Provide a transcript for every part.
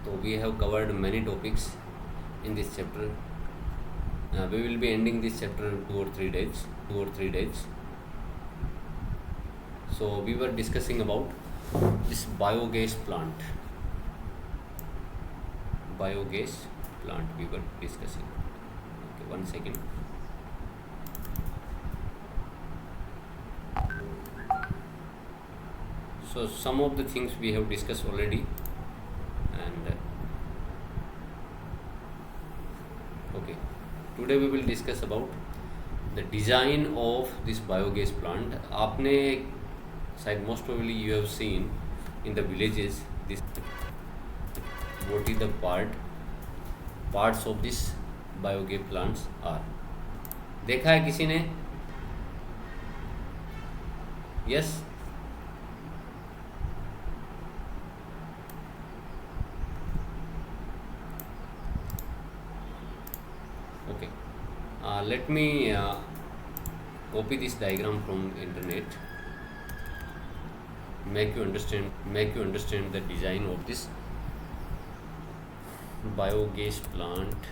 So we have covered many topics in this chapter. We will be ending this chapter 2 or 3 days. 2 or 3 days. So we were discussing about this biogas plant. Biogas plant we were discussing. Okay, 1 second. So some of the things we have discussed already, and okay, today we will discuss about the design of this biogas plant. आपने शायद most probably you have seen in the villages this what is the parts of this biogas plants are. देखा है किसी ने? Yes. Okay. Let me copy this diagram from internet. Make you understand the design of this biogas plant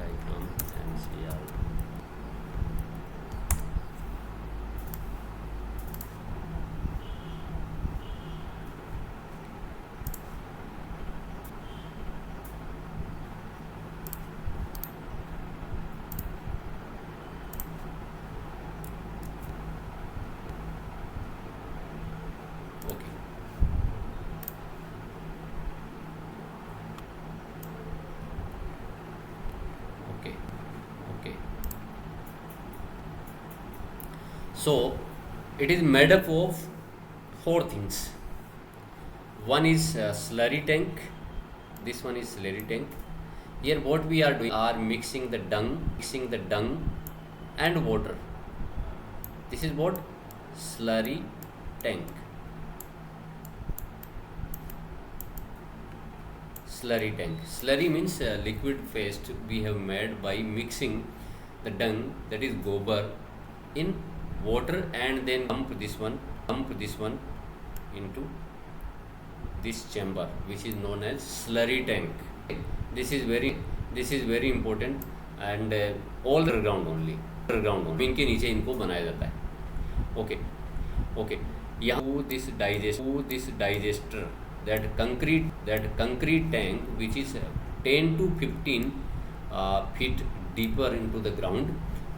diagram NCR. Okay. Okay. Okay. So it is made up of four things. One is slurry tank. This one is slurry tank. Here what we are doing are mixing the dung and water. This is what slurry tank. Slurry tank. Slurry means liquid paste we have made by mixing the dung, that is gobar, in water, and then dump this one into this chamber which is known as slurry tank. This is very important, and all underground only जमीन के नीचे इनको बनाया जाता है. Okay. यहाँ this digester, that concrete tank which is 10 to 15 feet deeper into the ground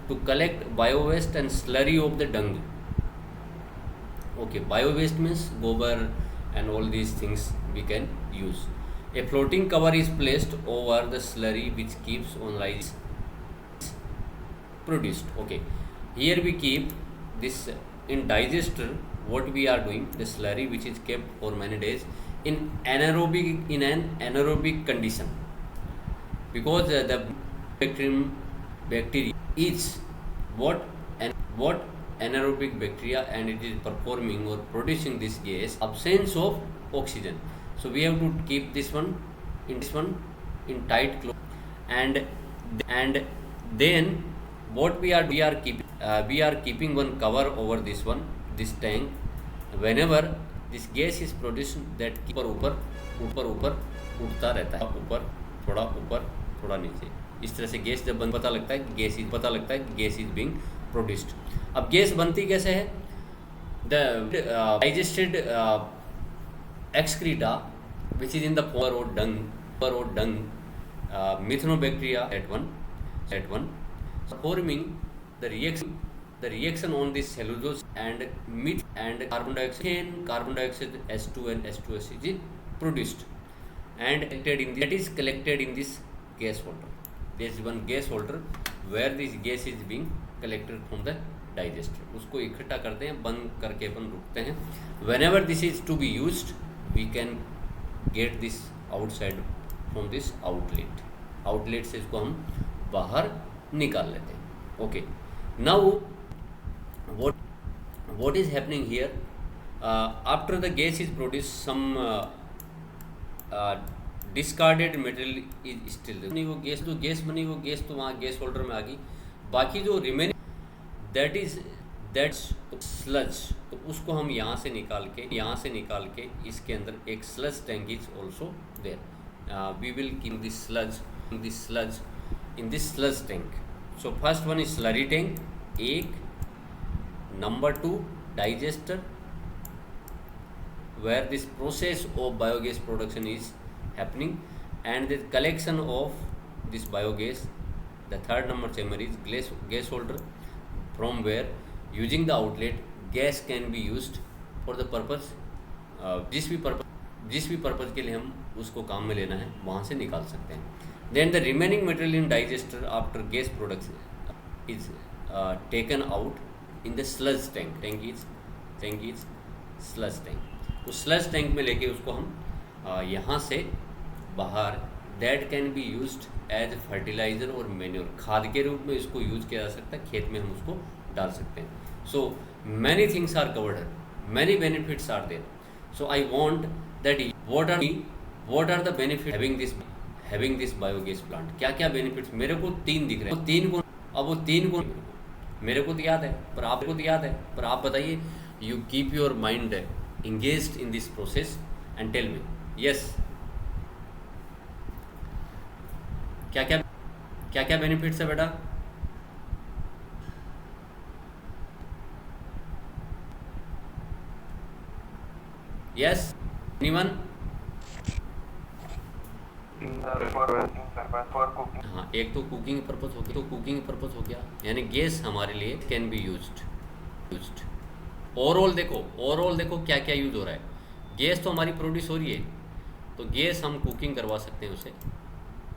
to collect bio-waste and slurry of the dung. Okay, bio-waste means gobar and all these things we can use. A floating cover is placed over the slurry which keeps on rising produced. Okay, here we keep this in digester. What we are doing, the slurry which is kept for many days in an anaerobic condition, because the bacteria is what anaerobic bacteria, and it is performing or producing this gas absence of oxygen. So we have to keep this one in tight close, and then what we are keeping one cover over this tank. Whenever this gas is produced, that ऊपर उठता रहता है, ऊपर थोड़ा नीचे. इस तरह से गैस जब पता लगता है कि गैस इज बीइंग प्रोड्यूस्ड. अब गैस बनती कैसे है? The digested excreta which is in the form or dung, methanobacteria at one forming the reaction on this cellulose and meat and carbon dioxide S2 and H2S is produced and collected in this gas holder. There is one gas holder where this gas is being collected from the digester. उसको इकट्ठा करते हैं, बंद करके अपन रुकते हैं. Whenever this is to be used, we can get this outside from this outlet से इसको हम बाहर निकाल लेते हैं. Okay, now what is happening here? After the gas is produced, some discarded material is still there. नहीं, वो gas बनी, वो गैस तो वहाँ गैस होल्डर में आ गई. बाकी जो remaining, दैट्स स्लज, तो उसको हम यहाँ से निकाल के इसके अंदर एक sludge tank is also there, we will keep this sludge in this sludge tank. So first one is slurry tank, एक. Number 2 digester, where this process of biogas production is happening, and the collection of this biogas. The third number chamber is gas holder, from where using the outlet gas can be used for the purpose, जिस भी purpose के लिए हम उसको काम में लेना है वहाँ से निकाल सकते हैं. Then the remaining material in digester after gas production is taken out in the sludge tank is sludge tank. उस स्लज टैंक में लेके उसको हम यहाँ से बाहर, that can be used as fertiliser और मैन्योर, खाद के रूप में इसको यूज किया जा सकता है, खेत में हम उसको डाल सकते हैं. So many things are covered है, many benefits are there. So I want that what are the benefits having this biogas plant. क्या क्या बेनिफिट्स मेरे को 3 दिख रहे हैं. वो 3 को मेरे को तो याद है, पर आप बताइए. You keep your mind engaged in this process and tell me. Yes, क्या क्या बेनिफिट्स है बेटा? Yes, anyone? हाँ, एक तो कुकिंग पर्पस हो गया, यानी गैस हमारे लिए कैन बी यूज्ड. ओवरऑल देखो क्या क्या यूज हो रहा है. गैस तो हमारी प्रोड्यूस हो रही है, तो गैस हम कुकिंग करवा सकते हैं उसे.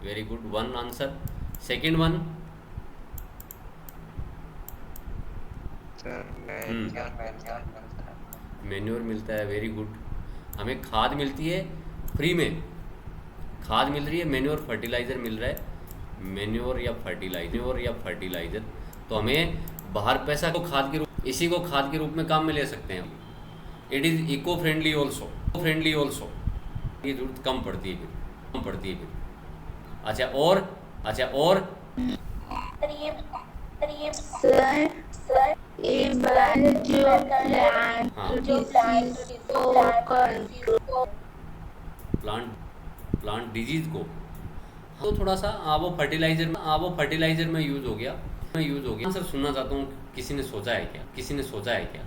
Very good, 1 answer. Second one, manure मिलता है. Very good. हमें खाद मिलती है फ्री में, खाद मिल रही है, मैन्योर फर्टिलाइज़र मिल रहा है. मैन्योर या फर्टिलाइज़र तो हमें बाहर पैसा को इसी को खाद के रूप में काम में ले सकते हैं. It is eco friendly also. ये जरूरत कम पड़ती है फिर. अच्छा और प्लांट डिजीज को तो थोड़ा सा वो फर्टिलाइजर में यूज हो गया. सर सुनना चाहता हूँ, किसी ने सोचा है क्या?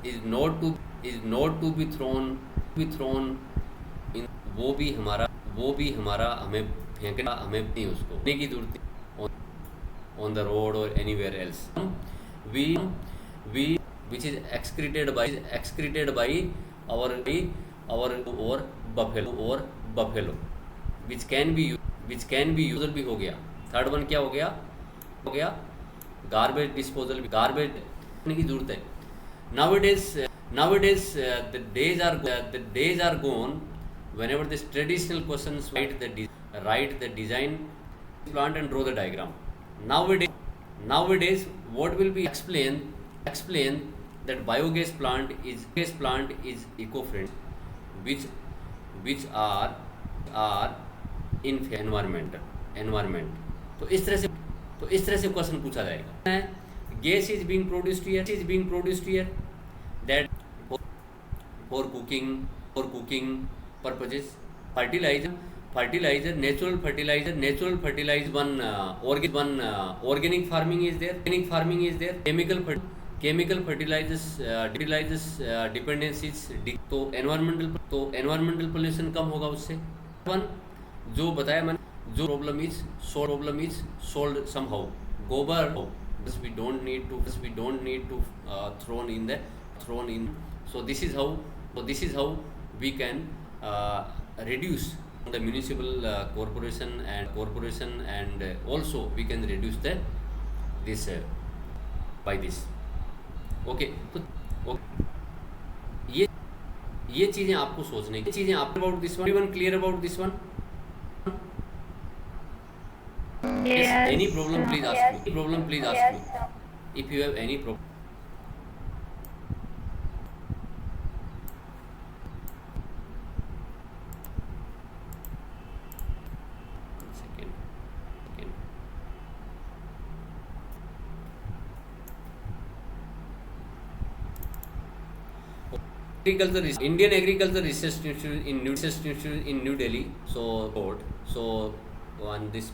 is not to be thrown in. वो भी हमारा हमें फेंकना, हमें नहीं उसको फेंकने की जरूरत on the road or anywhere else. We which is excreted by our buffalo, which can be used भी हो गया. थर्ड वन क्या हो गया? Garbage disposal. गार्बेज की जरूरत है. Nowadays the days are gone whenever this traditional questions write the design plant and draw the diagram. Nowadays what will be explain that biogas plant is eco-friendly, which are in environment. तो इस तरह से question पूछा जाएगा. Gas is being produced here that for cooking purposes. Fertilizer, natural fertilizer. One organic farming is there. Chemical fertilizers dependencies. तो environmental pollution कम होगा उससे. One जो बताया मैंने, जो problem is solved somehow. गोबर we don't need to thrown in. So this is how we can reduce the municipal corporation and also we can reduce this by this. Okay, तो ये चीजें आपको सोचने की चीजें. आप about this one, everyone clear about this one? Yes. Any problem please ask me. If you have any problem. Indian Agriculture Research Institute in New Delhi. So on this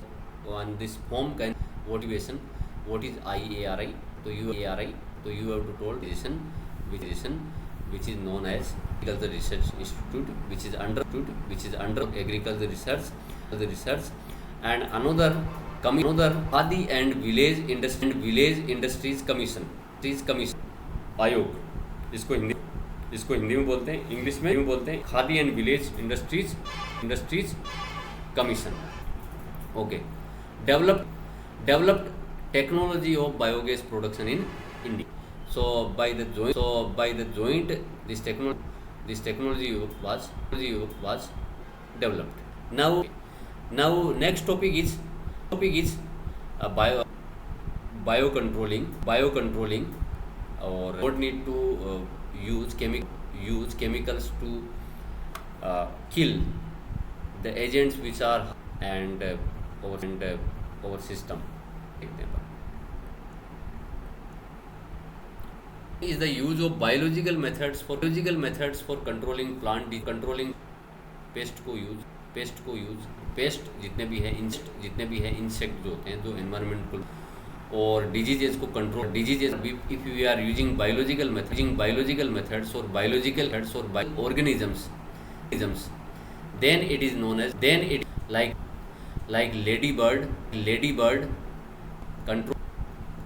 form kind motivation, what is IARI? So you have to told which is known as Agriculture Research Institute, which is under Agriculture Research, and another Khadi and Village Industries Commission, आयोग, इसको हिंदी में बोलते हैं, English में बोलते हैं khadi and village industries commission. Okay. Developed technology of biogas production in India. So by the joint this technology was developed. Now next topic is biocontrolling, or don't need to use chemicals to kill the agents which are and our system. Is the use of biological methods for controlling paste को use paste जितने भी हैं insect जो होते हैं जो environment को और डिजीजेस को control if you are using biological methods और organisms then it is known as like lady bird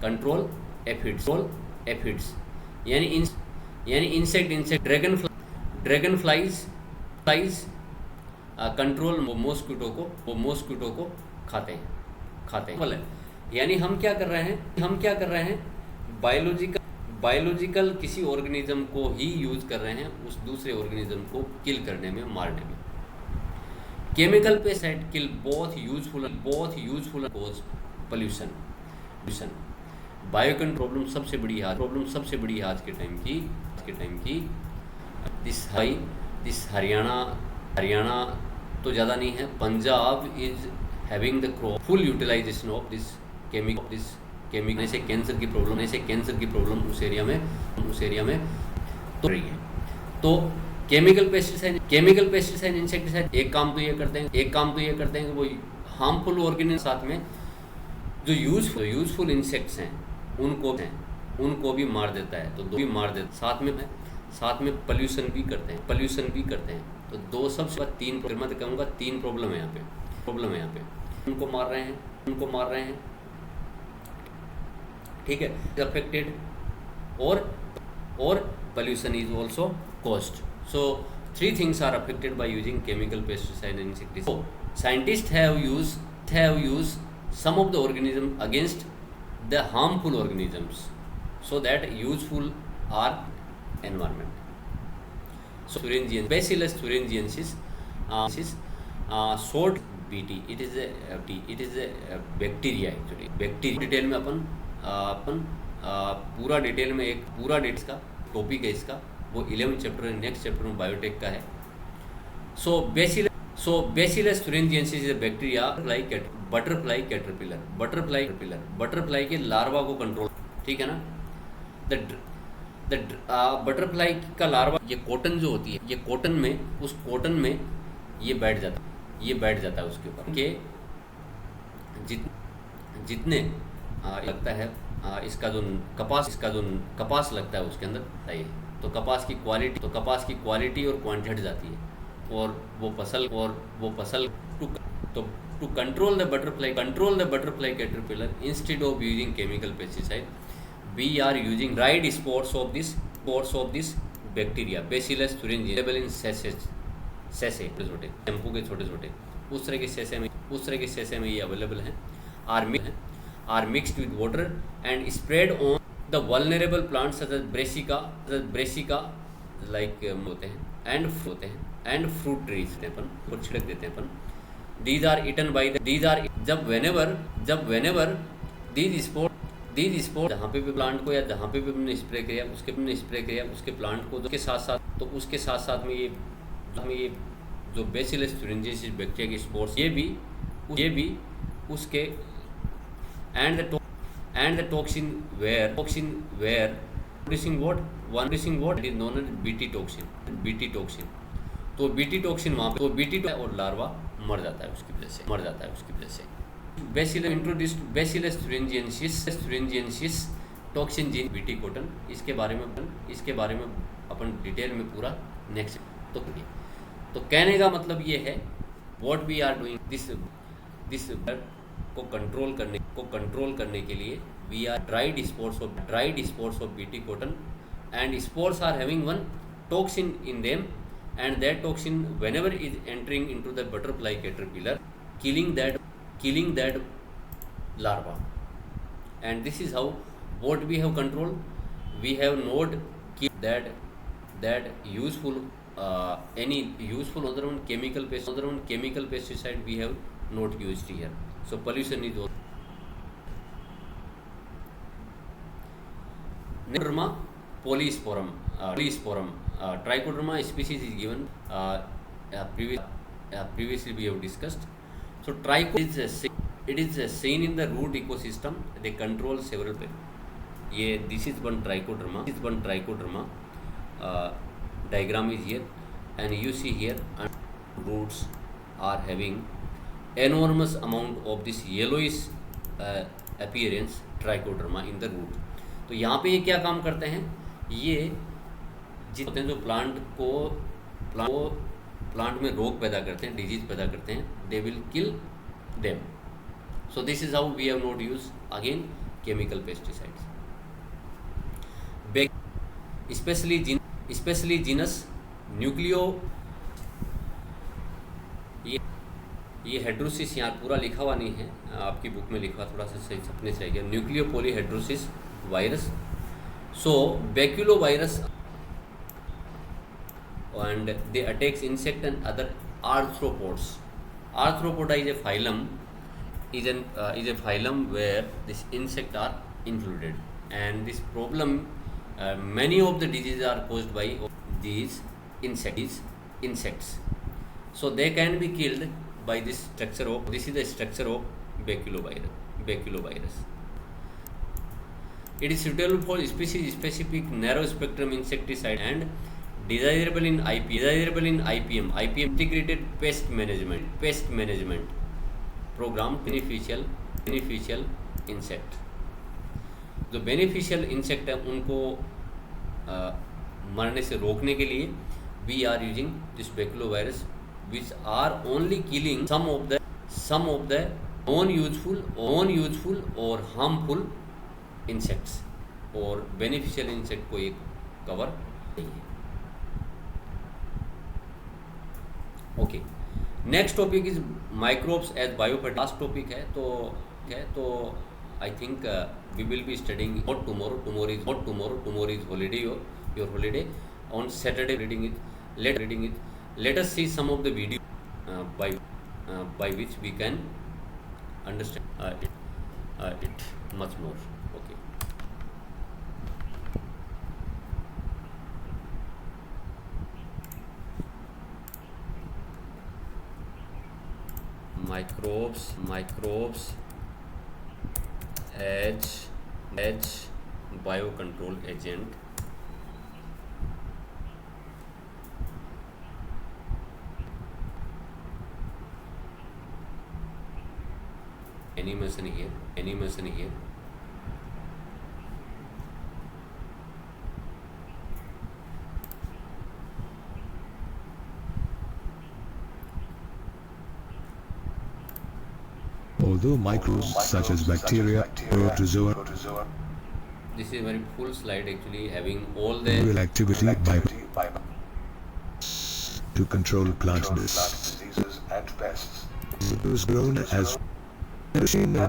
control aphids यानी insect dragon flies control mosquito को खाते हैं. यानी हम क्या कर रहे हैं बायोलॉजिकल किसी ऑर्गेनिज्म को ही यूज कर रहे हैं उस दूसरे ऑर्गेनिज्म को किल करने में, मारने में. केमिकल पेस्टिसाइड किल बोथ यूजफुल कोज पोल्यूशन. बायोकन प्रॉब्लम सबसे बड़ी है आज के टाइम की. दिस हरियाणा तो ज़्यादा नहीं है. Punjab is having the full utilisation of this chemical से कैंसर की प्रॉब्लम उस एरिया में तो रही है. तो केमिकल पेस्टिसाइड इंसेक्टिसाइड एक काम तो ये करते हैं कि वो हार्मफुल ऑर्गेनिज्म साथ में जो यूजफुल इंसेक्ट्स हैं उनको भी मार देता है. तो दो भी मार देता साथ में पोल्यूशन भी करते हैं. तो दो सबसे तीन प्रॉब्लम है यहाँ पे. उनको मार रहे हैं ठीक है, अफेक्टेड और pollution is also caused. So 3 things are affected by using chemical pesticide and insecticides. So scientists have used some of the organisms against the harmful organisms so that useful are environment. So Bacillus thuringiensis short BT. It is a bacteria actually. Detail में अपन पूरा detail में का topic है इसका, वो 11 chapter next chapter में biotech का है. So Bacillus thuringiensis is a bacteria like butterfly caterpillar. Butterfly के लार्वा को कंट्रोल, ठीक है ना. बटरफ्लाई का लार्वा ये कॉटन जो होती है, ये उस कॉटन में ये बैठ जाता है उसके ऊपर के जितने लगता है इसका जो कपास लगता है उसके अंदर है. तो कपास की क्वालिटी और क्वांटिटी हट जाती है और वो फसल to control the butterfly caterpillar, instead of using chemical pesticide, we are using dried spores of this bacteria Bacillus thuringiensis available in sachets shampoo के छोटे उस तरह के सैसे में ये अवेलेबल हैं. are mixed with water and spread on the vulnerable plants such as brassica like होते हैं and fruit trees अपन को छिड़क देते हैं अपन. These are eaten by जब whenever these spores जहाँ पे भी प्लांट को या जहाँ पे भी हमने स्प्रे किया उसके प्लांट को उसके साथ में ये जो बेसिलस thuringiensis बैक्टीरिया की स्पोर्स ये भी उसके and the toxin were producing what one rising what is known as BT toxin, BT toxin. तो बीटी टॉक्सिन वहाँ पे, तो बीटी और लार्वा मर जाता है उसकी वजह से, मर जाता है उसकी वजह से। Bacillus introduced bacillus thuringiensis toxin gene BT cotton, इसके बारे में अपन डिटेल में पूरा नेक्स्ट तो कहने का मतलब ये है what we are doing this को कंट्रोल करने के लिए we are dried spores of BT cotton and spores are having one toxin in them and that toxin whenever is entering into the butterfly caterpillar killing that larva, and this is how what we have controlled. We have not killed that useful any useful other one chemical pesticide we have not used here. So pollution is Trichoderma polysporum. Trichoderma species is given previously we have discussed. So it is seen in the root ecosystem. They control several. This is one trichoderma. Diagram is here, and you see here roots are having enormous amount of this yellowish appearance trichoderma in the root. तो यहाँ पे ये क्या काम करते हैं, ये जितने जो प्लांट में रोग पैदा करते हैं, डिजीज पैदा करते हैं, they will kill them. So this is how we have not use again chemical pesticides. Specially genus nucleo, ये हेड्रोसिस यहाँ पूरा लिखा हुआ नहीं है, आपकी बुक में लिखा थोड़ा सा सही छपने से गया. Nucleopolyhedrosis virus. So baculovirus and they attacks insect and other arthropods. Arthropoda is a phylum, is a phylum where this insect are included, and this problem many of the diseases are caused by these insects. So they can be killed by this structure of, this is the structure of baculovirus. It is suitable for species specific narrow spectrum insecticide and desirable in IPM integrated pest management program. beneficial insect, जो beneficial insect है उनको मरने से रोकने के लिए we are using this baculovirus which are only killing some of the non-useful और harmful insects, और बेनिफिशियल इंसेक्ट को एक कवर नहीं है. Okay, next topic is microbes as biofertilizer. Last topic है तो I think we will be studying not tomorrow is holiday, your holiday. On Saturday reading it. Let us see some of the video by which we can understand it much more. Okay. Microbes as biocontrol agent. Animation here. Although microbes such as bacteria, protozoa, This is a very full slide actually, having all the will activity by to control plant diseases and pests. It was grown as Establishing a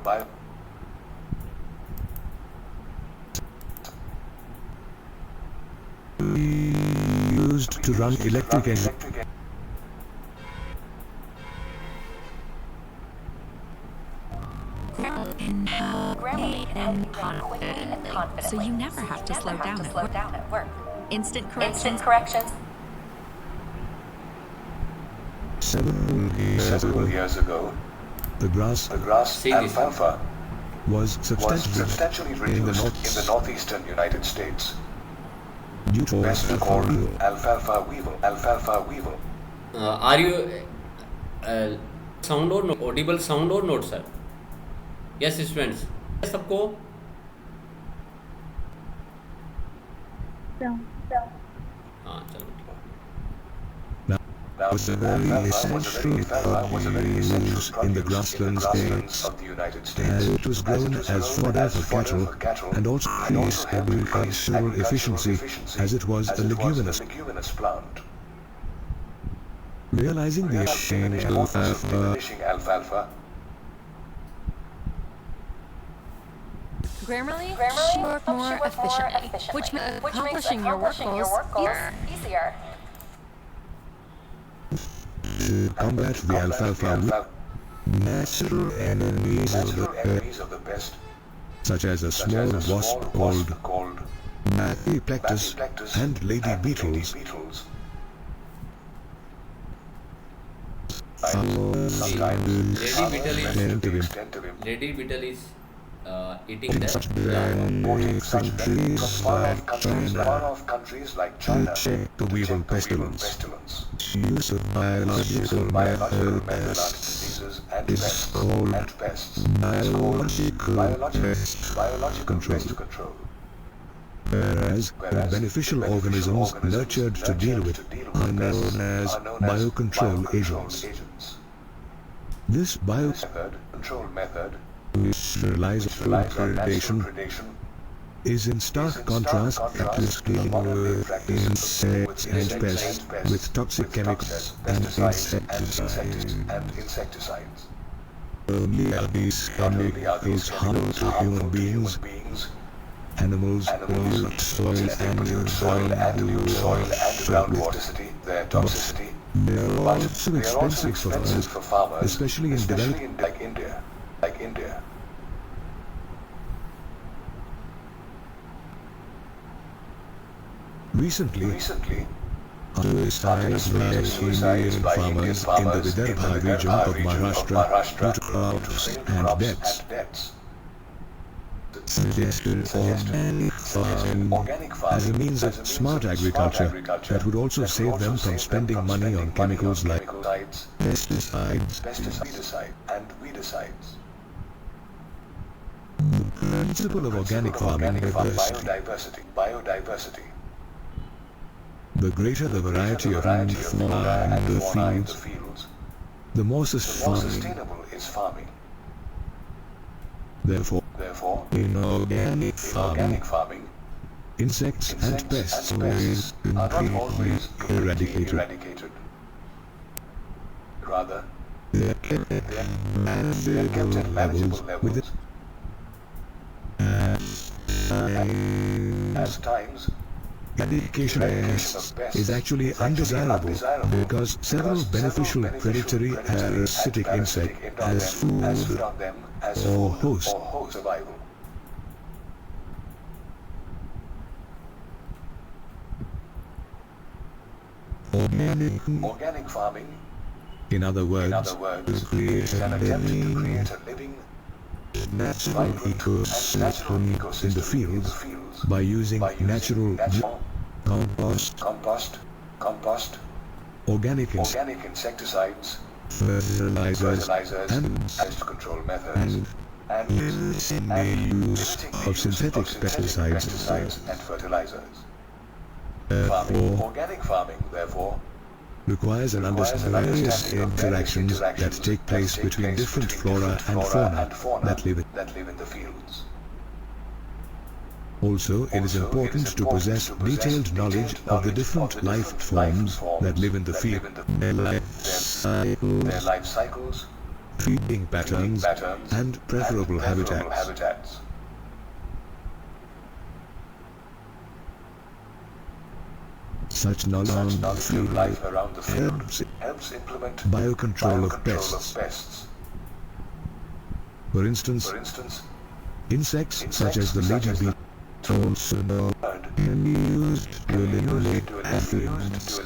bio used to run electric engine. and confidently, so you never have to slow down at work. Instant corrections. Several years Several ago, years ago, the grass the grass See this. alfalfa was was substantially substantially reduced in the northeastern United States. due to Best called alfalfa weevil. Alfalfa weevil. Are you sound or no? Audible sound or not, sir? Yes, students. सबको हाँ चलो ठीक है। Now, was a very essential alfalfa was a very essential produce in the produce grasslands states, of the United as States. it was grown as fodder for cattle and also increased agricultural efficiency as it was a leguminous. plant. Realizing the exchange of alfalfa Diminishing alfalfa. Grammarly, work more efficiently, which makes accomplishing your work goals easier. to combat the alfalfa natural enemies of Natural the enemies of the pest, such as a such as small a small wasp wasp called called Mathiplectus Mathiplectus and lady beetles. Sometimes Lady beetle is Tend to extent of lady beetle is eating the such larva. importing such countries like China far-off countries like China check the weevil pestilence. pestilence. Use of biological Biological methods methods, diseases and is pests. called And pests. biological pest Biological control. pest control. whereas beneficial organisms nurtured to deal with are known as biocontrol agents. This Control method relies on relies on natural predation predation is in stark contrast to dealing with insects and pests with toxic chemicals and insecticides. insecticides. Only are these chemicals harmful to human beings, animals pollute soil and groundwater. Their toxicity. They are also They are also expensive for farmers, farmers, especially in developed like India. recently. Suicides Suicides by Indian farmers in the Vidarbha region of Maharashtra due to droughts and deaths. Suggested organic farming as a means of smart agriculture that would also save them from spending money on chemicals like pesticides. and weedicides. The principle of organic farming is Biodiversity. the greater the variety of flora in the fields, the more sustainable is farming. Therefore, in organic Organic farming, farming, insects and pests are not always completely eradicated. Rather, They are kept at manageable levels with it. at times, Eradication of pests is actually undesirable because several beneficial predatory parasitic insects as food on them as or food host or host survival. Organic farming, in other words, create is an a attempt to living create a living, natural ecosystem in the fields by using natural compost, compost, organic organic insecticides, fertilizers, and pest control methods, and the use of synthetic pesticides. and fertilizers. Therefore, Organic farming, therefore, requires an understanding of various interactions that take place between different flora and fauna that live in the fields. Also, it is important to possess detailed knowledge of the different life forms that live in the field, their life cycles, feeding patterns, and preferable habitats. Such knowledge of life around the field helps implement biocontrol of pests. For instance, insects such as the lady beetle also can be used to eliminate aphids.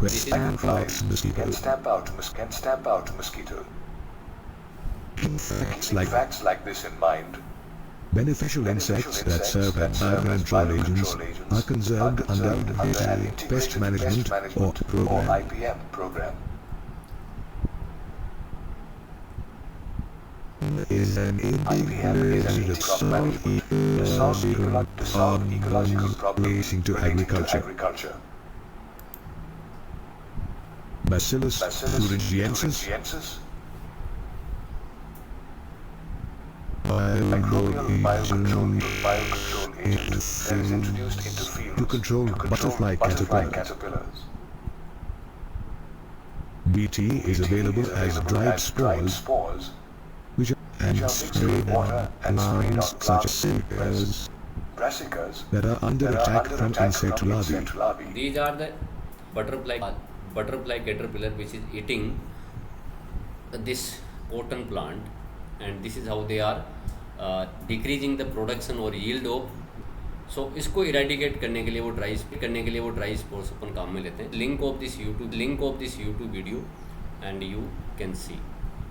where This is stamp out Flies mosquito. can stamp out mosquito. Facts Keeping like facts like this in mind, beneficial insects that serve as biocontrol agents are conserved under an integrated pest management or program. IPM program. Is an IPM is an integrated integrated to solve ecological problems relating to agriculture. Bacillus thuringiensis, biocontrol agent that is introduced into fields to control butterfly caterpillars. BT is available as dried spores, which are mixed with water and sprayed on such as brassicas that are under attack from insect larvae. These are the butterfly caterpillar which is eating this cotton plant, and this is how they are decreasing the production or yield of. So इसको eradicate करने के लिए वो dry spores अपन काम में लेते हैं. Link of this YouTube video and you can see.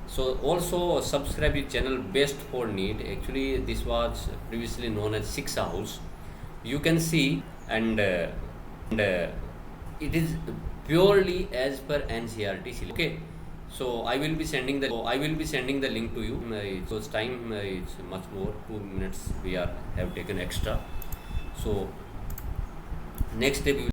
So also subscribe the channel Best for Need. Actually this was previously known as Six House. You can see and it is purely as per NCERT syllabus. Okay, so I will be sending the link to you. So time is much more. 2 minutes we have taken extra. So next step we will